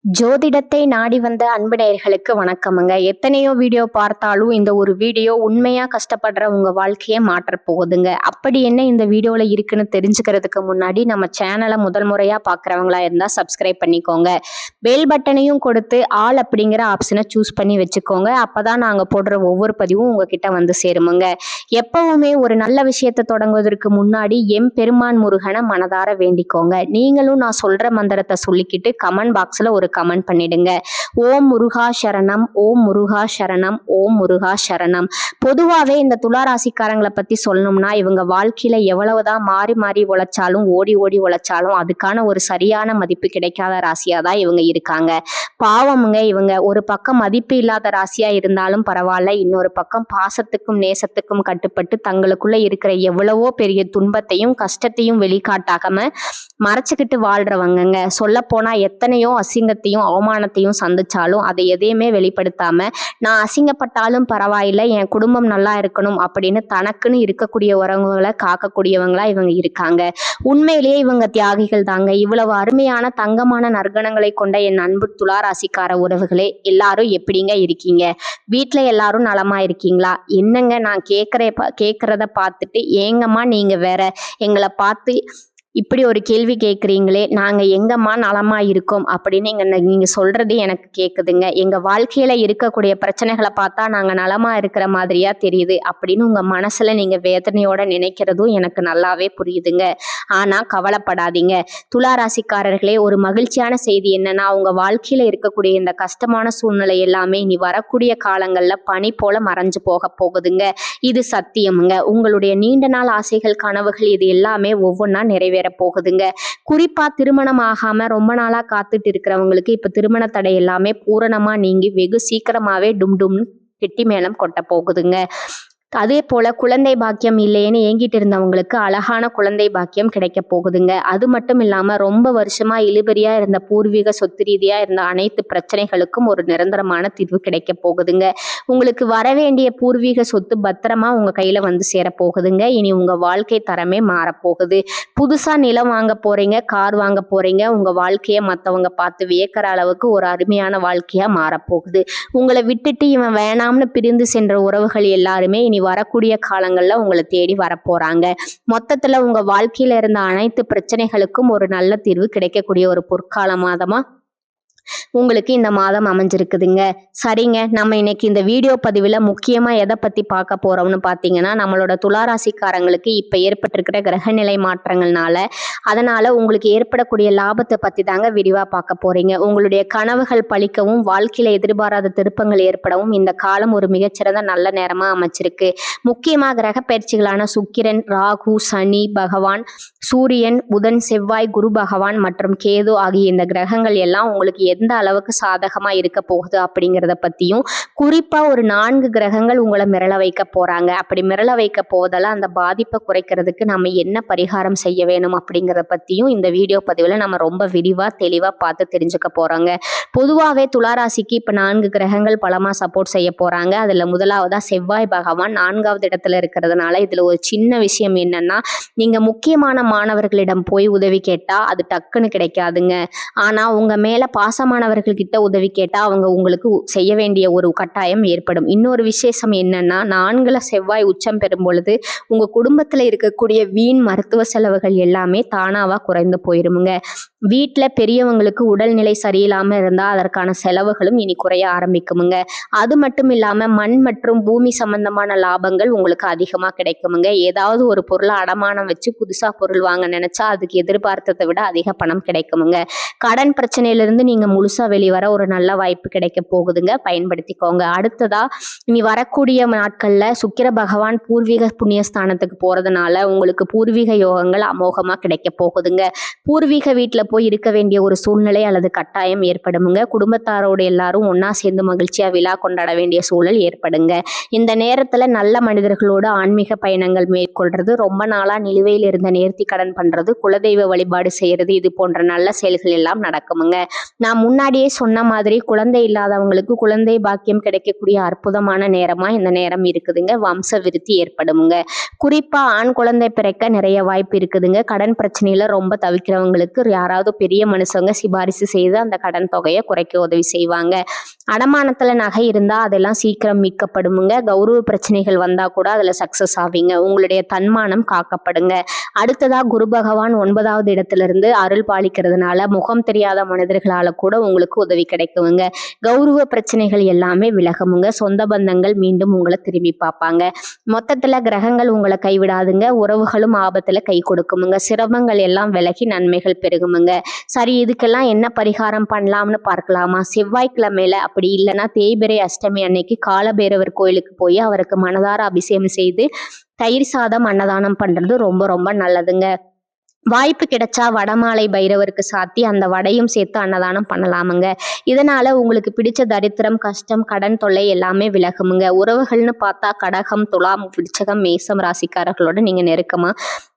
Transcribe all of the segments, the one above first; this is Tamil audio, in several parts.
ஜோதிடத்தை நாடி வந்த அன்பு நேயர்களுக்கு வணக்கமுங்க. எத்தனையோ வீடியோ பார்த்தாலும் இந்த ஒரு வீடியோ உண்மையா கஷ்டப்படுற உங்க வாழ்க்கையை மாற்ற போகுதுங்க. அப்படி என்ன இந்த வீடியோல இருக்குன்னு தெரிஞ்சுக்கிறதுக்கு முன்னாடி நம்ம சேனலை முதல் முறையா பார்க்குறவங்களா இருந்தா சப்ஸ்கிரைப் பண்ணிக்கோங்க. பெல் பட்டனையும் கொடுத்து ஆல் அப்படிங்கிற ஆப்ஷனை சூஸ் பண்ணி வச்சுக்கோங்க. அப்பதான் நாங்க போடுற ஒவ்வொரு பதிவும் உங்ககிட்ட வந்து சேருமுங்க. எப்பவுமே ஒரு நல்ல விஷயத்தை தொடங்குவதற்கு முன்னாடி பெருமான் முருகனை மனதார வேண்டிக்கோங்க. நீங்களும் நான் சொல்ற மந்திரத்தை சொல்லிக்கிட்டு கமெண்ட் பாக்ஸ்ல ஒரு கமெண்ட் பண்ணிடுங்க. ஓம் முருகா சரணம், ஓம் முருகா சரணம், ஓம் முருகா சரணம். பொதுவாகவே இந்த துளாராசிக்காரங்களை பத்தி சொல்லணும்னா இவங்க வாழ்க்கையில எவ்வளவுதான் மாறி மாறி உழைச்சாலும் ஓடி ஓடி உழைச்சாலும் அதுக்கான ஒரு சரியான மதிப்பு கிடைக்காத ராசியா தான் இவங்க இருக்காங்க. பாவமுங்க, இவங்க ஒரு பக்கம் மதிப்பு இல்லாத ராசியா இருந்தாலும் பரவாயில்ல, இன்னொரு பக்கம் பாசத்துக்கும் நேசத்துக்கும் கட்டுப்பட்டு தங்களுக்குள்ள இருக்கிற எவ்வளவோ பெரிய துன்பத்தையும் கஷ்டத்தையும் வெளிக்காட்டாகாம மறைச்சுக்கிட்டு வாழ்றவங்கங்க. சொல்ல போனா எத்தனையோ அசிங்கத்தையும் அவமானத்தையும் சந்திச்சாலும் அதை எதையுமே வெளிப்படுத்தாம நான் அசிங்கப்பட்டாலும் பரவாயில்லை, என் குடும்பம் நல்லா இருக்கணும் அப்படின்னு தனக்குன்னு இருக்கக்கூடிய உறவுகளை காக்கக்கூடியவங்களா இவங்க இருக்காங்க. உண்மையிலேயே இவங்க தியாகிகள் தாங்க. இவ்வளவு அருமையான தங்கமான நற்கணங்களை கொண்ட என் அன்பு துளாராசிக்கார உறவுகளே, எல்லாரும் எப்படிங்க இருக்கீங்க? வீட்டுல எல்லாரும் நலமா இருக்கீங்களா? என்னங்க நான் கேட்கறத பார்த்துட்டு ஏங்கம்மா நீங்க வேற எங்களை பார்த்து இப்படி ஒரு கேள்வி கேட்குறீங்களே, நாங்கள் எங்கம்மா நலமா இருக்கோம் அப்படின்னு நீங்க சொல்றது எனக்கு கேட்குதுங்க. எங்க வாழ்க்கையில இருக்கக்கூடிய பிரச்சனைகளை பார்த்தா நாங்கள் நலமா இருக்கிற மாதிரியா தெரியுது அப்படின்னு உங்க மனசுல நீங்க வேதனையோட நினைக்கிறதும் எனக்கு நல்லாவே புரியுதுங்க. ஆனா கவலைப்படாதீங்க துளாராசிக்காரர்களே. ஒரு மகிழ்ச்சியான செய்தி என்னன்னா, உங்க வாழ்க்கையில இருக்கக்கூடிய இந்த கஷ்டமான சூழ்நிலை எல்லாமே இனி வரக்கூடிய காலங்கள்ல பனி போல மறைஞ்சு போக போகுதுங்க. இது சத்தியமுங்க. உங்களுடைய நீண்ட நாள் ஆசைகள், கனவுகள் இது எல்லாமே ஒவ்வொன்றா நிறைவேற போகுதுங்க. குறிப்பா திருமணம் ஆகாம ரொம்ப நாளா காத்துட்டு இருக்கிறவங்களுக்கு இப்ப திருமண தடை எல்லாமே பூரணமா நீங்கி வெகு சீக்கிரமாவே டும் டும் கெட்டி மேளம் கொட்ட போகுதுங்க. அதே போல குழந்தை பாக்கியம் இல்லையேன்னு ஏங்கிட்டு இருந்தவங்களுக்கு அழகான குழந்தை பாக்கியம் கிடைக்க போகுதுங்க. அது மட்டும் இல்லாம ரொம்ப வருஷமா இழுபறியா இருந்த பூர்வீக சொத்து ரீதியா இருந்த அனைத்து பிரச்சனைகளுக்கும் ஒரு நிரந்தரமான தீர்வு கிடைக்க போகுதுங்க. உங்களுக்கு வரவேண்டிய பூர்வீக சொத்து பத்திரமா உங்க கையில வந்து சேர போகுதுங்க. இனி உங்க வாழ்க்கை தரமே மாறப்போகுது. புதுசா நிலம் வாங்க போறீங்க, கார் வாங்க போறீங்க. உங்க வாழ்க்கையை மற்றவங்க பார்த்து வியக்கிற அளவுக்கு ஒரு அருமையான வாழ்க்கையா மாறப்போகுது. உங்களை விட்டுட்டு இவன் வேணாம்னு பிரிந்து சென்ற உறவுகள் எல்லாருமே இனி வரக்கூடிய காலங்கள்ல உங்களை தேடி வரப்போறாங்க. மொத்தத்துல உங்க வாழ்க்கையில இருந்த அனைத்து பிரச்சனைகளுக்கும் ஒரு நல்ல தீர்வு கிடைக்கக்கூடிய ஒரு பொற்கால மாதமா உங்களுக்கு இந்த மாதம் அமைஞ்சிருக்குதுங்க. சரிங்க, நம்ம இன்னைக்கு இந்த வீடியோ பதிவில் முக்கியமாக எதை பற்றி பார்க்க போகிறோம்னு பார்த்தீங்கன்னா, நம்மளோட துளாராசிக்காரங்களுக்கு இப்போ ஏற்பட்டிருக்கிற கிரகநிலை மாற்றங்கள்னால அதனால் உங்களுக்கு ஏற்படக்கூடிய லாபத்தை பற்றி தாங்க விரிவாக பார்க்க போகிறீங்க. உங்களுடைய கனவுகள் பலிக்கவும் வாழ்க்கையில் எதிர்பாராத திருப்பங்கள் ஏற்படவும் இந்த காலம் ஒரு மிகச்சிறந்த நல்ல நேரமாக அமைச்சிருக்கு. முக்கியமாக கிரக பயிற்சிகளான சுக்கிரன், ராகு, சனி பகவான், சூரியன், புதன், செவ்வாய், குரு பகவான் மற்றும் கேது ஆகிய இந்த கிரகங்கள் எல்லாம் உங்களுக்கு எந்த அளவுக்கு சாதகமா இருக்க போகுது அப்படிங்கிறத பத்தியும், குறிப்பா ஒரு 4 கிரகங்கள் உங்களை மிரள வைக்க போறாங்க. அப்படி மிரள வைக்க போவதால அந்த பாதிப்பை குறைக்கிறதுக்கு நம்ம என்ன பரிகாரம் செய்ய வேணும் அப்படிங்கிறத பத்தியும் இந்த வீடியோ பதிவுல நம்ம ரொம்ப விரிவா தெளிவா பார்த்து தெரிஞ்சுக்க போறோங்க. பொதுவாகவே துளாராசிக்கு இப்ப 4 கிரகங்கள் பலமா சப்போர்ட் செய்ய போறாங்க. அதுல முதலாவதா செவ்வாய் பகவான் 4வது இடத்துல இருக்கிறதுனால இதுல ஒரு சின்ன விஷயம் என்னன்னா, நீங்க முக்கியமான மாணவர்களிடம் போய் உதவி கேட்டா அது டக்குன்னு கிடைக்காதுங்க. ஆனா உங்க மேல பாசமானவர்கள்கிட்ட உதவி கேட்டா அவங்க உங்களுக்கு செய்ய வேண்டிய ஒரு கட்டாயம் ஏற்படும். இன்னொரு விசேஷம் என்னன்னா, 4ல செவ்வாய் உச்சம் பெறும் பொழுது உங்க குடும்பத்துல இருக்கக்கூடிய வீண் மருத்துவ செலவுகள் எல்லாமே தானாவா குறைந்து போயிருமுங்க. வீட்டுல பெரியவங்களுக்கு உடல்நிலை சரியில்லாம இருந்தா அதற்கான செலவுகளும் இனி குறைய ஆரம்பிக்குமுங்க. அது மட்டும் இல்லாம மண் மற்றும் பூமி சம்பந்தமான லாபங்கள் உங்களுக்கு அதிகமா கிடைக்குமுங்க. ஏதாவது ஒரு பொருளை அடமானம் வச்சு புதுசா பொருள் வாங்க நினைச்சா அதுக்கு எதிர்பார்த்ததை விட அதிக பணம் கிடைக்குமுங்க. கடன் பிரச்சனையிலிருந்து நீங்க முழுசா வெளிவர ஒரு நல்ல வாய்ப்பு கிடைக்க போகுதுங்க. பயன்படுத்திக்கோங்க. அடுத்ததா இனி வரக்கூடிய நாட்கள்ல சுக்கிர பகவான் பூர்வீக புண்ணியஸ்தானத்துக்கு போறதுனால உங்களுக்கு பூர்வீக யோகங்கள் அமோகமா கிடைக்க போகுதுங்க. பூர்வீக வீட்டுல போய் இருக்க வேண்டிய ஒரு சூழ்நிலை அல்லது கட்டாயம் ஏற்படுமுங்க. குடும்பத்தாரோடு எல்லாரும் ஒன்னா சேர்ந்து மகிழ்ச்சியா விழா கொண்டாட வேண்டிய சூழல் ஏற்படுங்க. இந்த நேரத்துல நல்ல மனிதர்களோடு ஆன்மீக பயணங்கள் மேற்கொள்றது, ரொம்ப நாளா நிலுவையில் இருந்த நேர்த்தி கடன் பண்றது, குலதெய்வ வழிபாடு செய்யறது, இது போன்ற நல்ல செயல்கள் எல்லாம் நடக்குமுங்க. நான் முன்னாடியே சொன்ன மாதிரி குழந்தை இல்லாதவங்களுக்கு குழந்தை பாக்கியம் கிடைக்கக்கூடிய அற்புதமான நேரமா இந்த நேரம் இருக்குதுங்க. வம்ச விருத்தி ஏற்படுமுங்க. குறிப்பா ஆண் குழந்தை பிறக்க நிறைய வாய்ப்பு இருக்குதுங்க. கடன் பிரச்சனையில ரொம்ப தவிக்கிறவங்களுக்கு யாராவது யாராவது பெரிய மனுஷங்க சிபாரிசு செய்து அந்த கடன் தொகையை குறைக்க உதவி செய்வாங்க. அடமானத்துல நகை இருந்தா அதெல்லாம் சீக்கிரம் மீட்கப்படுமுங்க. கௌரவ பிரச்சனைகள் வந்தா கூட அதுல சக்சஸ் ஆவீங்க. உங்களுடைய தன்மானம் காக்கப்படுங்க. அடுத்ததா குரு பகவான் 9வது இடத்துல இருந்து அருள் பாலிக்கிறதுனால முகம் தெரியாத மனிதர்களால கூட உங்களுக்கு உதவி கிடைக்குங்க. கௌரவ பிரச்சனைகள் எல்லாமே விலகுமுங்க. சொந்த பந்தங்கள் மீண்டும் உங்களை திரும்பி பார்ப்பாங்க. மொத்தத்துல கிரகங்கள் உங்களை கைவிடாதுங்க. உறவுகளும் ஆபத்துல கை கொடுக்குமுங்க. சிரமங்கள் எல்லாம் விலகி நன்மைகள் பெருகுமுங்க. சரி, இதுக்கெல்லாம் என்ன பரிகாரம் பண்ணலாம்னு பார்க்கலாமா? செவ்வாய்க்கிழமையில அப்படி இல்லைன்னா தேய்பிறை அஷ்டமி அன்னைக்கு காலபைரவர் கோயிலுக்கு போய் அவருக்கு மனதார அபிஷேகம் செய்து தயிர் சாதம் அன்னதானம் பண்றது ரொம்ப ரொம்ப நல்லதுங்க. வாய்ப்பு கிடைச்சா வடமாலை பைரவருக்கு சாத்தி அந்த வடையும் சேர்த்து அன்னதானம் பண்ணலாமுங்க. இதனால உங்களுக்கு பிடிச்ச தரித்திரம், கஷ்டம், கடன் தொல்லை எல்லாமே விலகுமுங்க. உறவுகள்னு பார்த்தா கடகம், துலாம், விருச்சகம், மேசம் ராசிக்காரர்களோட நீங்க நெருக்கமா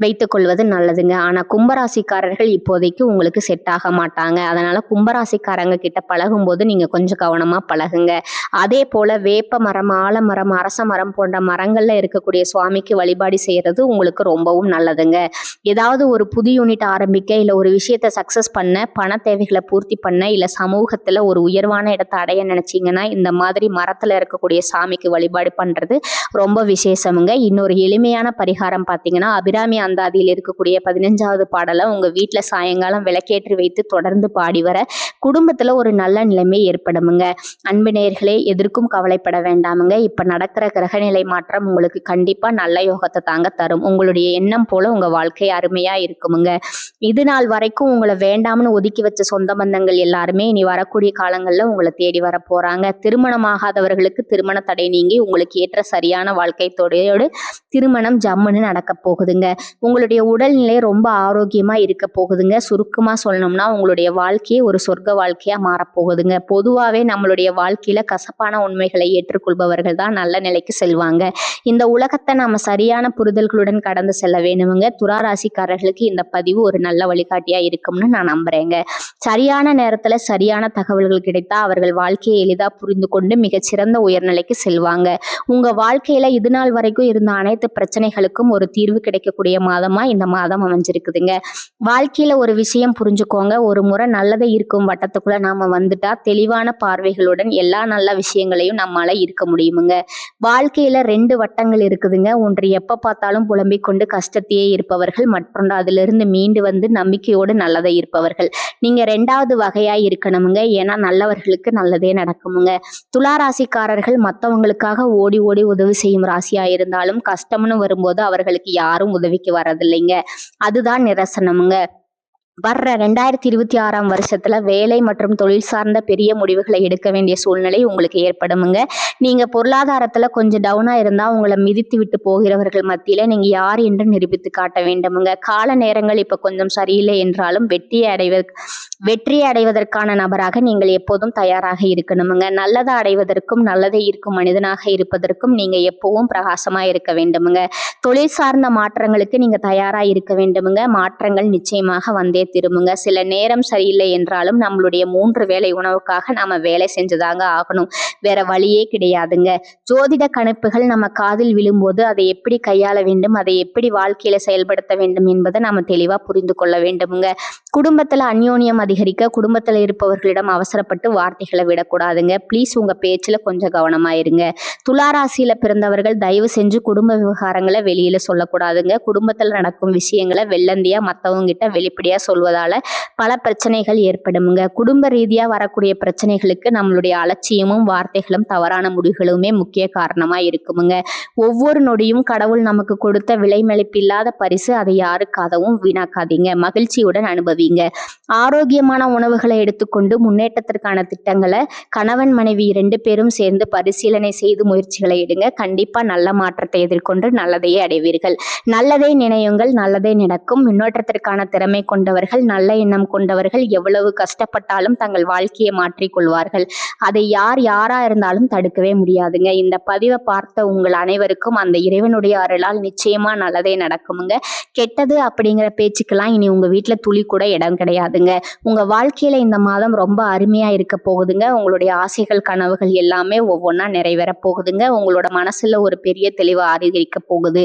வைத்துக் கொள்வது நல்லதுங்க. ஆனா கும்பராசிக்காரர்கள் இப்போதைக்கு உங்களுக்கு செட் ஆக மாட்டாங்க. அதனால கும்பராசிக்காரங்க கிட்ட பழகும் போது நீங்க கொஞ்சம் கவனமா பழகுங்க. அதே போல வேப்ப மரம், ஆலமரம், அரச மரம் போன்ற மரங்கள்ல இருக்கக்கூடிய சுவாமிக்கு வழிபாடு செய்யறது உங்களுக்கு ரொம்பவும் நல்லதுங்க. ஏதாவது ஒரு புது யூனிட் ஆரம்பிக்க, இல்லை ஒரு விஷயத்தை சக்ஸஸ் பண்ண, பண தேவைகளை பூர்த்தி பண்ண, இல்லை சமூகத்தில் ஒரு உயர்வான இடத்தை அடைய நினைச்சிங்கன்னா இந்த மாதிரி மரத்தில் இருக்கக்கூடிய சாமிக்கு வழிபாடு பண்ணுறது ரொம்ப விசேஷமுங்க. இன்னொரு எளிமையான பரிகாரம் பார்த்தீங்கன்னா, அபிராமி அந்தாதியில் இருக்கக்கூடிய 15வது பாடலை உங்கள் வீட்டில் சாயங்காலம் விளக்கேற்றி வைத்து தொடர்ந்து பாடி வர குடும்பத்தில் ஒரு நல்ல நிலைமை ஏற்படுமுங்க. அன்பு நேயர்களே, எதற்கும் கவலைப்பட வேண்டாமுங்க. இப்போ நடக்கிற கிரகநிலை மாற்றம் உங்களுக்கு கண்டிப்பாக நல்ல யோகத்தை தாங்க தரும். உங்களுடைய எண்ணம் போல உங்கள் வாழ்க்கை அருமையாக இருக்குமுங்க. இது நாள் வரைக்கும் உங்களை வேண்டாம்னு ஒதுக்கி வச்ச சொந்த பந்தங்கள் எல்லாருமே இனி வரக்கூடிய காலங்களில் உங்களை தேடி வர போறாங்க. திருமணமாகாதவர்களுக்கு திருமண தடை நீங்கி உங்களுக்கு ஏற்ற சரியான வாழ்க்கை துணையோடு திருமணம் ஜம்முன்னு நடக்க போகுதுங்க. உங்களுடைய உடல்நிலை ரொம்ப ஆரோக்கியமா இருக்க போகுதுங்க. சுருக்கமா சொல்லணும்னா உங்களுடைய வாழ்க்கையே ஒரு சொர்க்க வாழ்க்கையா மாறப்போகுதுங்க. பொதுவாகவே நம்மளுடைய வாழ்க்கையில கசப்பான உண்மைகளை ஏற்றுக்கொள்பவர்கள் தான் நல்ல நிலைக்கு செல்வாங்க. இந்த உலகத்தை நாம சரியான புரிதல்களுடன் கடந்து செல்ல வேணுமுங்க. துளாராசிக்காரர்களுக்கு இந்த பதிவு ஒரு நல்ல வழிகாட்டியா இருக்கும்னு நான் நம்புறேங்க. சரியான நேரத்துல சரியான தகவல்கள் கிடைத்தா அவர்கள் வாழ்க்கையை எளிதா புரிந்து கொண்டு மிகச்சிறந்த உயர்நிலைக்கு செல்வாங்க. உங்க வாழ்க்கையில இது நாள் வரைக்கும் இருந்த அனைத்து பிரச்சனைகளுக்கும் ஒரு தீர்வு கிடைக்கக்கூடிய மாதமா இந்த மாதம் அமைஞ்சிருக்குதுங்க. வாழ்க்கையில ஒரு விஷயம் புரிஞ்சுக்கோங்க. ஒரு முறை நல்லதை இருக்கும் வட்டத்துக்குள்ள நாம வந்துட்டா தெளிவான பார்வைகளுடன் எல்லா நல்ல விஷயங்களையும் நம்மால இருக்க முடியுமுங்க. வாழ்க்கையில 2 வட்டங்கள் இருக்குதுங்க. ஒன்று எப்ப பார்த்தாலும் புலம்பிக் கொண்டு கஷ்டத்தையே இருப்பவர்கள், மற்றொன்று அதிலிருந்து மீண்டு வந்து நம்பிக்கையோடு நல்லதை இருப்பவர்கள். நீங்க 2வது வகையா இருக்கணுமுங்க. ஏன்னா நல்லவர்களுக்கு நல்லதே நடக்குமுங்க. துளாராசிக்காரர்கள் மற்றவங்களுக்காக ஓடி ஓடி உதவி செய்யும் ராசியா இருந்தாலும் கஷ்டம்னு வரும்போது அவர்களுக்கு யாரும் உதவிக்கு வரதில்லைங்க. அதுதான் நிரசனமுங்க. வர்ற 2026ஆம் வருஷத்துல வேலை மற்றும் தொழில் சார்ந்த பெரிய முடிவுகளை எடுக்க வேண்டிய சூழ்நிலை உங்களுக்கு ஏற்படுமுங்க. நீங்க பொருளாதாரத்துல கொஞ்சம் டவுனா இருந்தா உங்களை மிதித்து விட்டு போகிறவர்கள் மத்தியில நீங்க யார் என்று நிரூபித்து காட்ட வேண்டுமுங்க. கால நேரங்கள் இப்ப கொஞ்சம் சரியில்லை என்றாலும் வெற்றி அடைவதற்கான நபராக நீங்கள் எப்போதும் தயாராக இருக்கணுமுங்க. நல்லதை அடைவதற்கும் நல்லதை ஈர்க்கும் மனிதனாக இருப்பதற்கும் நீங்க எப்பவும் பிரகாசமா இருக்க வேண்டுமுங்க. தொழில் சார்ந்த மாற்றங்களுக்கு நீங்க தயாரா இருக்க வேண்டுமுங்க. மாற்றங்கள் நிச்சயமாக வந்தே திரும்புங்க. சில நேரம் சரியில்லை என்றாலும் நம்மளுடைய 3 வேளை உணவுக்காக நாம வேலை செஞ்சுதாங்க ஆகணும். வேற வழியே கிடையாதுங்க. ஜோதிட கணிப்புகள் நம்ம காதில் விழும்போது அதை எப்படி கையாள வேண்டும், அதை எப்படி வாழ்க்கையில செயல்படுத்த வேண்டும் என்பதை நாம தெளிவா புரிந்து கொள்ள வேண்டுமுங்க. குடும்பத்துல அந்யோன்யம் அதிகரிக்க குடும்பத்துல இருப்பவர்களிடம் அவசரப்பட்டு வார்த்தைகளை விடக்கூடாதுங்க. ப்ளீஸ் உங்க பேச்சுல கொஞ்சம் கவனமா இருங்க. துளாராசியில பிறந்தவர்கள் தயவு செஞ்சு குடும்ப விவகாரங்களை வெளியில சொல்லக்கூடாதுங்க. குடும்பத்துல நடக்கும் விஷயங்களை வெள்ளந்தியா மத்தவங்க கிட்ட வெளிப்படையா சொல்வதால பல பிரச்சனைகள் ஏற்படுமுங்க. குடும்ப ரீதியா வரக்கூடிய பிரச்சனைகளுக்கு நம்மளுடைய அலட்சியமும் வார்த்தைகளும் தவறான முடிவுகளுமே முக்கிய காரணமா இருக்குமுங்க. ஒவ்வொரு நொடியும் கடவுள் நமக்கு கொடுத்த விலைமதிப்பில்லாத பரிசு. அதை யாருக்காகவும் வீணாக்காதீங்க. மகிழ்ச்சியுடன் அனுபவிங்க. ஆரோக்கியமான உணவுகளை எடுத்துக்கொண்டு முன்னேற்றத்திற்கான திட்டங்களை கணவன் மனைவி 2 பேரும் சேர்ந்து பரிசீலனை செய்து முயற்சிகளை எடுங்க. கண்டிப்பா நல்ல மாற்றத்தை எதிர்கொண்டு நல்லதையே அடைவீர்கள். நல்லதே நினையுங்கள், நல்லதே நடக்கும். முன்னேற்றத்திற்கான திறமை கொண்டவர்கள், நல்ல எண்ணம் கொண்டவர்கள் எவ்வளவு கஷ்டப்பட்டாலும் தங்கள் வாழ்க்கையை மாற்றிக்கொள்வார்கள். அதை யாரா இருந்தாலும் தடுக்கவே முடியாதுங்க. இந்த பதிவை பார்த்த உங்கள் அனைவருக்கும் அந்த இறைவனுடைய அருளால் நிச்சயமா நல்லதே நடக்குமுங்க. கெட்டது அப்படிங்கிற பேச்சுக்கெல்லாம் இனி உங்க வீட்டுல துளி கூட இடம் கிடையாதுங்க. உங்க வாழ்க்கையில இந்த மாதம் ரொம்ப அருமையா இருக்க போகுதுங்க. உங்களுடைய ஆசைகள் கனவுகள் எல்லாமே ஒவ்வொன்றா நிறைவேற போகுதுங்க. உங்களோட மனசுல ஒரு பெரிய தெளிவு அதிகரிக்க போகுது.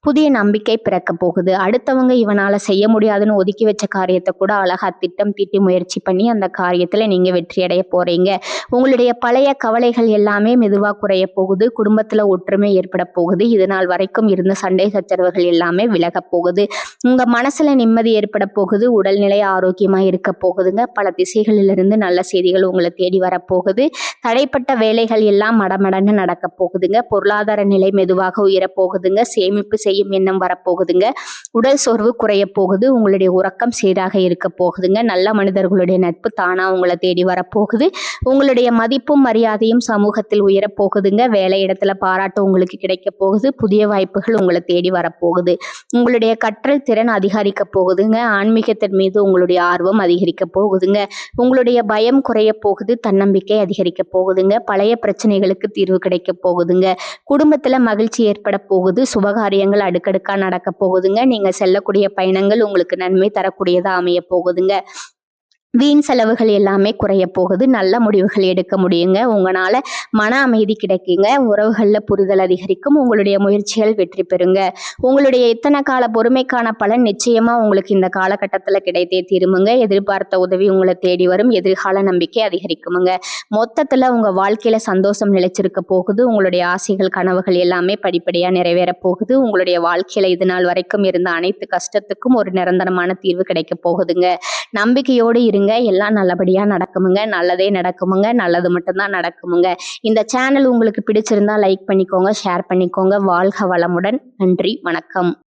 புதிய நம்பிக்கை பிறக்க போகுது. அடுத்தவங்க இவனால செய்ய முடியாதுன்னு ஒதுக்கி வச்ச காரியத்தை கூட அழகா திட்டம் தீட்டி முயற்சி பண்ணி அந்த காரியத்துல நீங்க வெற்றி அடைய போறீங்க. உங்களுடைய பழைய கவலைகள் எல்லாமே மெதுவா குறைய போகுது. குடும்பத்துல ஒற்றுமை ஏற்பட போகுது. இது நாள் வரைக்கும் இருந்த சண்டை சச்சரவுகள் எல்லாமே விலக போகுது. உங்க மனசுல நிம்மதி ஏற்பட போகுது. உடல்நிலை ஆரோக்கியமா இருக்க போகுதுங்க. பல திசைகளிலிருந்து நல்ல செய்திகள் உங்களை தேடி வரப்போகுது. தடைப்பட்ட வேலைகள் எல்லாம் மடமடன்னு நடக்க போகுதுங்க. பொருளாதார நிலை மெதுவாக உயரப் போகுதுங்க. சேமிப்பு செய்யும் எண்ணம் வரப்போகுதுங்க. உடல் சோர்வு குறைய போகுது. உங்களுடைய உறக்கம் சீராக இருக்க போகுதுங்க. நல்ல மனிதர்களுடைய நட்பு தானா உங்களை தேடி வரப்போகுது. உங்களுடைய மதிப்பும் மரியாதையும் சமூகத்தில் உயரப் போகுதுங்க. வேலை இடத்துல பாராட்டு உங்களுக்கு கிடைக்க போகுது. புதிய வாய்ப்புகள் உங்களை தேடி வரப்போகுது. உங்களுடைய கற்றல் திறன் அதிகரிக்க போகுதுங்க. ஆன்மீகத்தின் மீது உங்களுடைய ஆர்வம் அதிகரிக்க போகுதுங்க. உங்களுடைய பயம் குறைய போகுது. தன்னம்பிக்கை அதிகரிக்க போகுதுங்க. பழைய பிரச்சனைகளுக்கு தீர்வு கிடைக்க போகுதுங்க. குடும்பத்துல மகிழ்ச்சி ஏற்பட போகுது. சுபகாரியங்கள் அடுக்கடுக்கா நடக்க போகுதுங்க. நீங்க செல்லக்கூடிய பயணங்கள் உங்களுக்கு நன்மை தரக்கூடியதா அமைய போகுதுங்க. வீண் செலவுகள் எல்லாமே குறைய போகுது. நல்ல முடிவுகள் எடுக்க முடியுங்க. உங்களால மன அமைதி கிடைக்குங்க. உறவுகள்ல புரிதல் அதிகரிக்கும். உங்களுடைய முயற்சிகள் வெற்றி பெறுங்க. உங்களுடைய இத்தனை கால பொறுமைக்கான பலன் நிச்சயமா உங்களுக்கு இந்த காலகட்டத்துல கிடைத்தே தீருமுங்க. எதிர்பார்த்த உதவி உங்களை தேடி வரும். எதிர்கால நம்பிக்கை அதிகரிக்குமுங்க. மொத்தத்துல உங்க வாழ்க்கையில சந்தோஷம் நிலைச்சிருக்க போகுது. உங்களுடைய ஆசைகள் கனவுகள் எல்லாமே படிப்படியா நிறைவேற போகுது. உங்களுடைய வாழ்க்கையில இது நாள் வரைக்கும் இருந்த அனைத்து கஷ்டத்துக்கும் ஒரு நிரந்தரமான தீர்வு கிடைக்க போகுதுங்க. நம்பிக்கையோடு இருங்க. எல்லாம் நல்லபடியா நடக்குமுங்க. நல்லதே நடக்குமுங்க. நல்லது மட்டும்தான் நடக்குமுங்க. இந்த சேனல் உங்களுக்கு பிடிச்சிருந்தா லைக் பண்ணிக்கோங்க, ஷேர் பண்ணிக்கோங்க. வாழ்க வளமுடன். நன்றி, வணக்கம்.